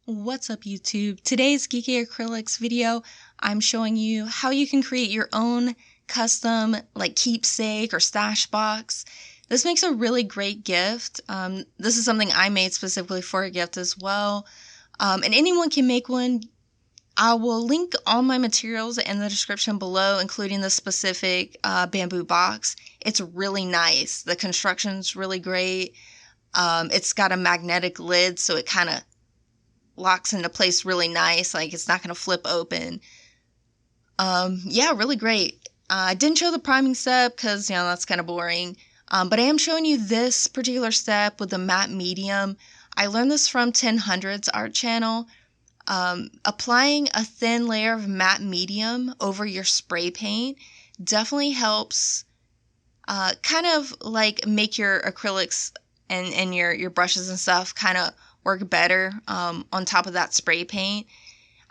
What's up, YouTube? Today's Geeky Acrylics video, I'm showing you how you can create your own custom like keepsake or stash box. This makes a really great gift. This is something I made specifically for a gift as well. And anyone can make one. I will link all my materials in the description below, including the specific bamboo box. It's really nice. The construction's really great. It's got a magnetic lid, so it kind of locks into place really nice, like it's not going to flip open. Yeah, really great. I didn't show the priming step because, that's kind of boring. But I am showing you this particular step with the matte medium. I learned this from 1000's art channel. Applying a thin layer of matte medium over your spray paint definitely helps kind of like make your acrylics and your brushes and stuff kind of work better on top of that spray paint.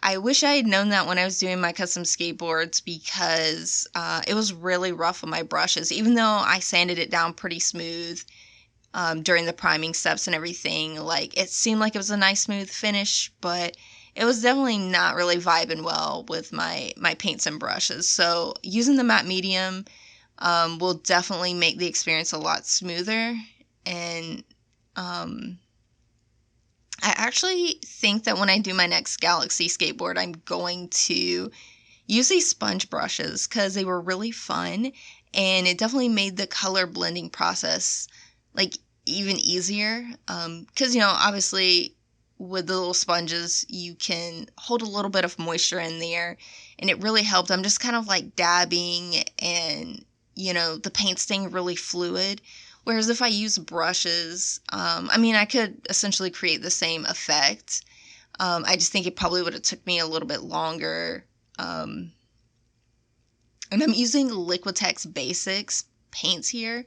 I wish I had known that when I was doing my custom skateboards because it was really rough on my brushes, even though I sanded it down pretty smooth during the priming steps and everything. Like, it seemed like it was a nice smooth finish, but it was definitely not really vibing well with my paints and brushes. So using the matte medium will definitely make the experience a lot smoother. And I actually think that when I do my next Galaxy skateboard, I'm going to use these sponge brushes because they were really fun, and it definitely made the color blending process like even easier. Because, obviously with the little sponges, you can hold a little bit of moisture in there, and it really helped. I'm just kind of like dabbing, and, the paint staying really fluid. Whereas if I use brushes, I could essentially create the same effect. I just think it probably would have took me a little bit longer. And I'm using Liquitex Basics paints here,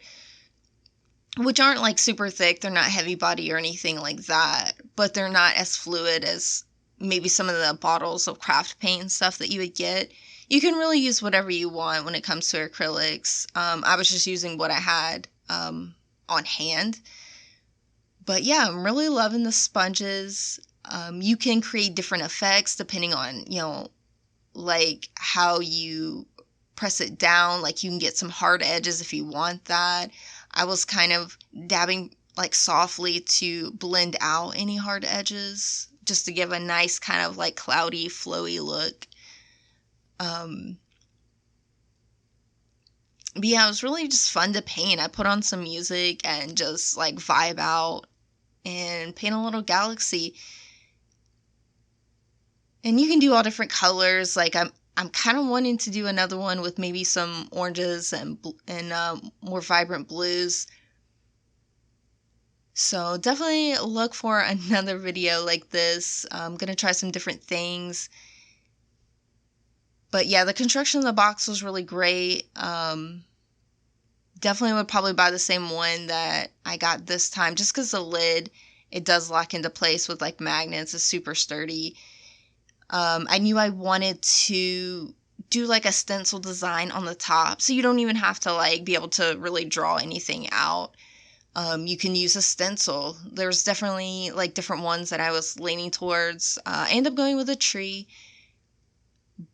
which aren't like super thick. They're not heavy body or anything like that, but they're not as fluid as maybe some of the bottles of craft paint and stuff that you would get. You can really use whatever you want when it comes to acrylics. I was just using what I had on hand. But yeah, I'm really loving the sponges. You can create different effects depending on, like how you press it down. Like, you can get some hard edges if you want that. I was kind of dabbing like softly to blend out any hard edges, just to give a nice kind of like cloudy, flowy look. But yeah, it was really just fun to paint. I put on some music and just like vibe out and paint a little galaxy. And you can do all different colors. Like, I'm kind of wanting to do another one with maybe some oranges and more vibrant blues. So definitely look for another video like this. I'm gonna try some different things. But yeah, the construction of the box was really great. Definitely would probably buy the same one that I got this time, just because the lid, it does lock into place with like magnets. It's super sturdy. I knew I wanted to do like a stencil design on the top, so you don't even have to like be able to really draw anything out. You can use a stencil. There's definitely like different ones that I was leaning towards. I ended up going with a tree,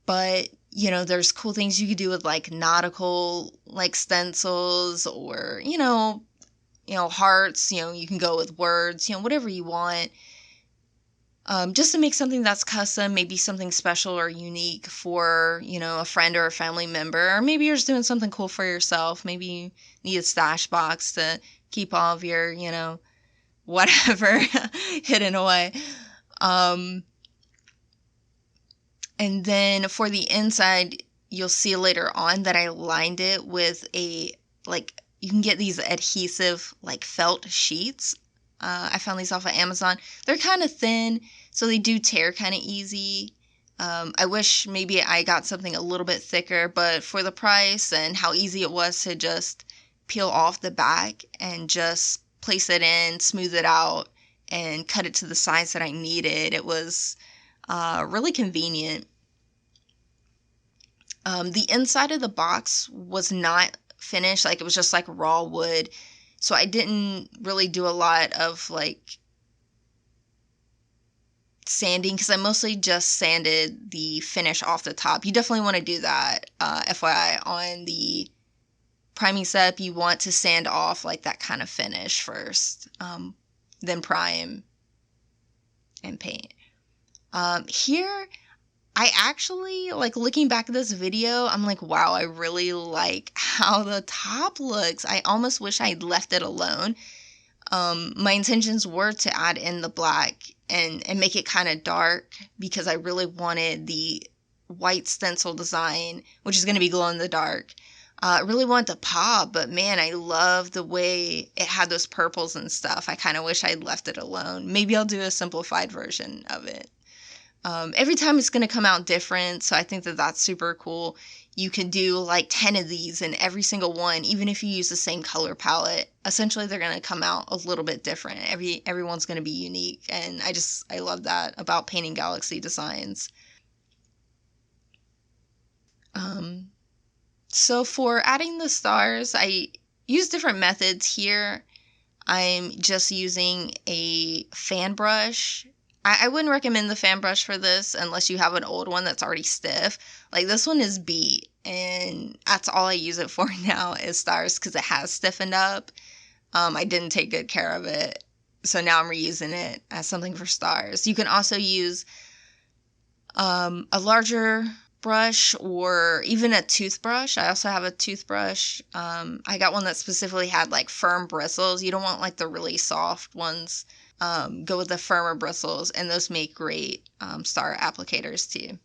but there's cool things you could do with like nautical like stencils, or hearts. You can go with words, whatever you want. Just to make something that's custom, maybe something special or unique for, a friend or a family member. Or maybe you're just doing something cool for yourself. Maybe you need a stash box to keep all of your, whatever hidden away. And then for the inside, you'll see later on that I lined it with you can get these adhesive, like, felt sheets. I found these off of Amazon. They're kind of thin, so they do tear kind of easy. I wish maybe I got something a little bit thicker, but for the price and how easy it was to just peel off the back and just place it in, smooth it out, and cut it to the size that I needed, it was really convenient. The inside of the box was not finished. Like, it was just like raw wood. So I didn't really do a lot of like sanding, because I mostly just sanded the finish off the top. You definitely want to do that. FYI, on the priming step, you want to sand off like that kind of finish first, then prime and paint. Here, I actually, like, looking back at this video, I'm like, wow, I really like how the top looks. I almost wish I'd left it alone. My intentions were to add in the black and make it kind of dark, because I really wanted the white stencil design, which is going to be glow in the dark. I really wanted to pop, but man, I love the way it had those purples and stuff. I kind of wish I'd left it alone. Maybe I'll do a simplified version of it. Every time it's going to come out different, so I think that that's super cool. You can do like 10 of these, and every single one, even if you use the same color palette, essentially they're going to come out a little bit different. Everyone's going to be unique, and I love that about painting Galaxy designs. So for adding the stars, I use different methods here. I'm just using a fan brush. I wouldn't recommend the fan brush for this unless you have an old one that's already stiff. Like, this one is beat, and that's all I use it for now is stars, because it has stiffened up. I didn't take good care of it, so now I'm reusing it as something for stars. You can also use a larger brush or even a toothbrush. I also have a toothbrush. I got one that specifically had like firm bristles. You don't want like the really soft ones. Go with the firmer bristles, and those make great star applicators too.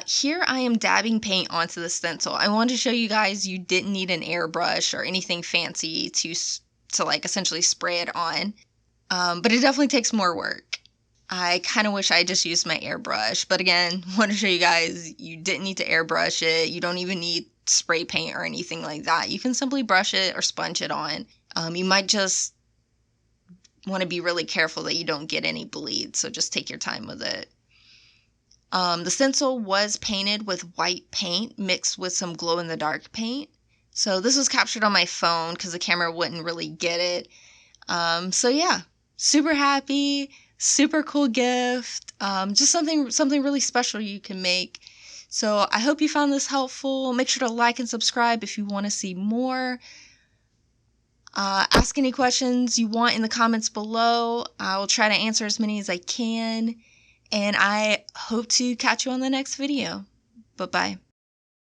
Here I am dabbing paint onto the stencil. I wanted to show you guys you didn't need an airbrush or anything fancy to like essentially spray it on, but it definitely takes more work. I kind of wish I just used my airbrush, but again, want to show you guys you didn't need to airbrush it. You don't even need spray paint or anything like that. You can simply brush it or sponge it on. You might just want to be really careful that you don't get any bleed, so just take your time with it. The stencil was painted with white paint mixed with some glow-in-the-dark paint. So this was captured on my phone because the camera wouldn't really get it. So yeah, super happy, super cool gift. Just something really special you can make. So I hope you found this helpful. Make sure to like and subscribe if you want to see more. Ask any questions you want in the comments below. I will try to answer as many as I can. And I hope to catch you on the next video. Bye-bye.